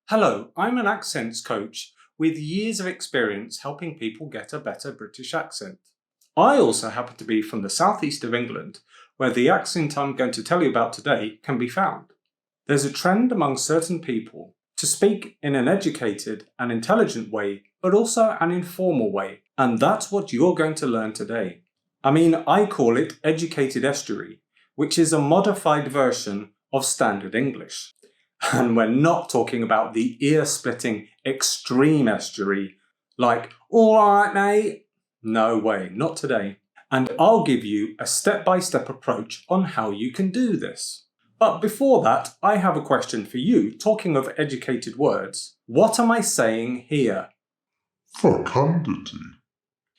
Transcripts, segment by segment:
Hello, I'm an accents coach with years of experience helping people get a better British accent. I also happen to be from the southeast of England, where the accent I'm going to tell you about today can be found. There's a trend among certain people to speak in an educated and intelligent way, but also an informal way, and that's what you're going to learn today. I call it Educated Estuary, which is a modified version of Standard English. And we're not talking about the ear-splitting extreme estuary, like, all right, mate. No way, not today. And I'll give you a step-by-step approach on how you can do this. But before that, I have a question for you. Talking of educated words, what am I saying here? Fecundity.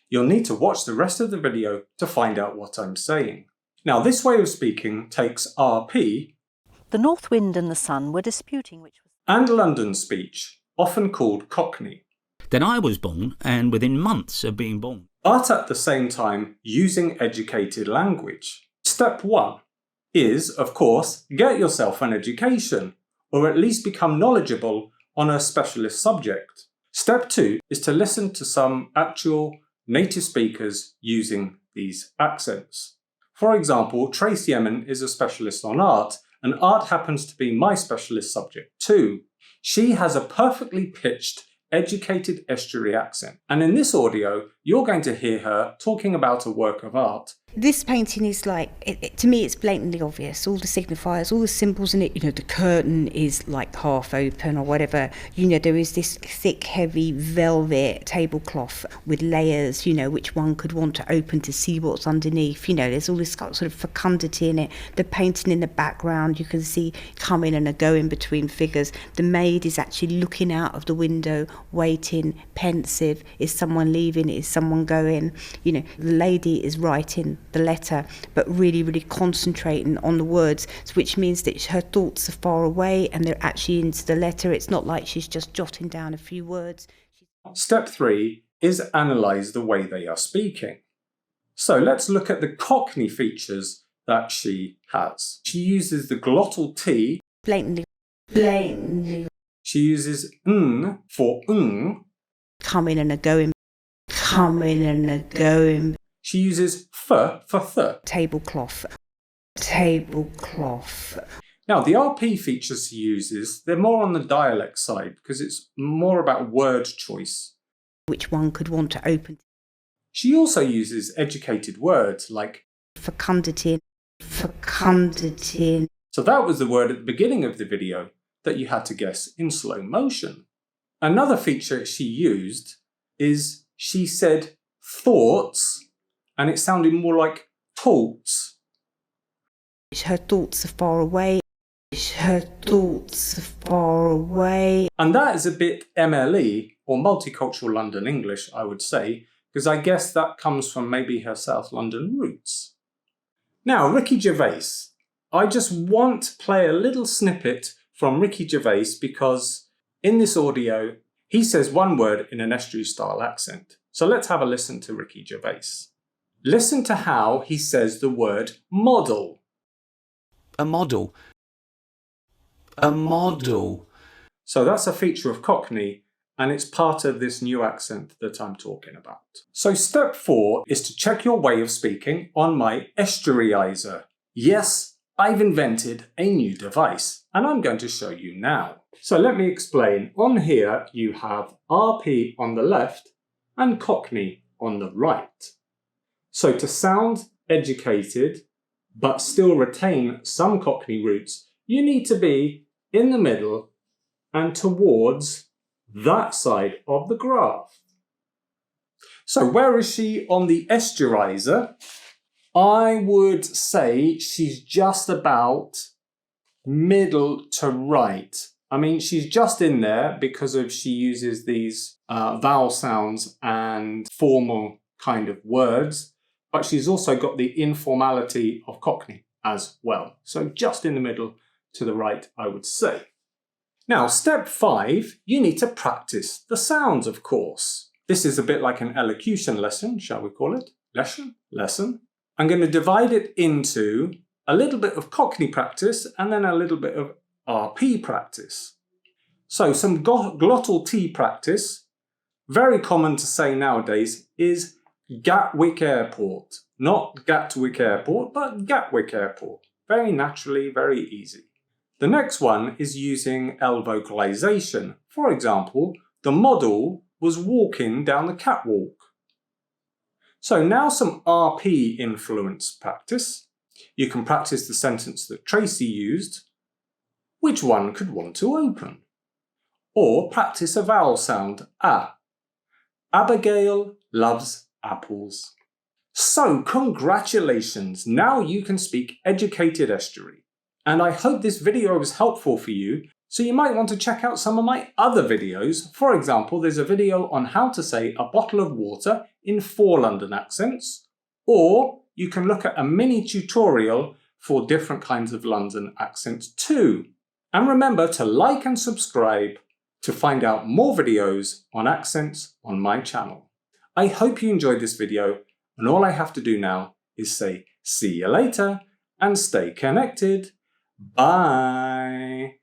You'll need to watch the rest of the video to find out what I'm saying. Now, this way of speaking takes RP, the north wind and the sun were disputing which was... and London speech, often called Cockney. Then I was born, and within months of being born. But at the same time, using educated language. Step 1 is, of course, get yourself an education, or at least become knowledgeable on a specialist subject. Step 2 is to listen to some actual native speakers using these accents. For example, Tracey Emin is a specialist on art, and art happens to be my specialist subject too. She has a perfectly pitched, educated estuary accent. And in this audio, you're going to hear her talking about a work of art. This painting is like, to me it's blatantly obvious, all the signifiers, all the symbols in it, the curtain is like half open or whatever, there is this thick heavy velvet tablecloth with layers, which one could want to open to see what's underneath, there's all this sort of fecundity in it. The painting in the background you can see coming and going between figures. The maid is actually looking out of the window, waiting, pensive. Is someone leaving? Is someone going? The lady is writing the letter, but really, really concentrating on the words, which means that her thoughts are far away and they're actually into the letter. It's not like she's just jotting down a few words. Step 3 is analyse the way they are speaking. So let's look at the Cockney features that she has. She uses the glottal T. Blatantly. She uses n for ng. Coming and going. She uses f for th. Tablecloth. Now, the RP features she uses, they're more on the dialect side because it's more about word choice. Which one could want to open. She also uses educated words like fecundity. So that was the word at the beginning of the video that you had to guess in slow motion. Another feature she used is she said thoughts, and it sounded more like thoughts. Her thoughts are far away. And that is a bit MLE, or Multicultural London English, I would say, because I guess that comes from maybe her South London roots. Now, Ricky Gervais. I just want to play a little snippet from Ricky Gervais because in this audio, he says one word in an estuary-style accent. So let's have a listen to Ricky Gervais. Listen to how he says the word model. A model. So that's a feature of Cockney, and it's part of this new accent that I'm talking about. So step 4 is to check your way of speaking on my Estuaryiser. Yes, I've invented a new device, and I'm going to show you now. So let me explain. On here, you have RP on the left and Cockney on the right. So to sound educated, but still retain some Cockney roots, you need to be in the middle and towards that side of the graph. So where is she on the Estuaryiser? I would say she's just about middle to right. She's just in there because she uses these vowel sounds and formal kind of words, but she's also got the informality of Cockney as well. So just in the middle to the right, I would say. Now, step 5, you need to practice the sounds, of course. This is a bit like an elocution lesson, shall we call it? Lesson. I'm going to divide it into a little bit of Cockney practice and then a little bit of RP practice. So some glottal T practice, very common to say nowadays, is Gatwick Airport. Not Gatwick Airport, but Gatwick Airport. Very naturally, very easy. The next one is using L vocalization. For example, the model was walking down the catwalk. So now some RP influence practice. You can practice the sentence that Tracey used. Which one could want to open? Or practice a vowel sound, A. Abigail loves apples. So congratulations, now you can speak Educated Estuary. And I hope this video was helpful for you, so you might want to check out some of my other videos. For example, there's a video on how to say a bottle of water in 4 London accents, or you can look at a mini tutorial for different kinds of London accents too. And remember to like and subscribe to find out more videos on accents on my channel. I hope you enjoyed this video, and all I have to do now is say see you later and stay connected. Bye.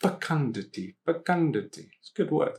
Fecundity. It's a good word.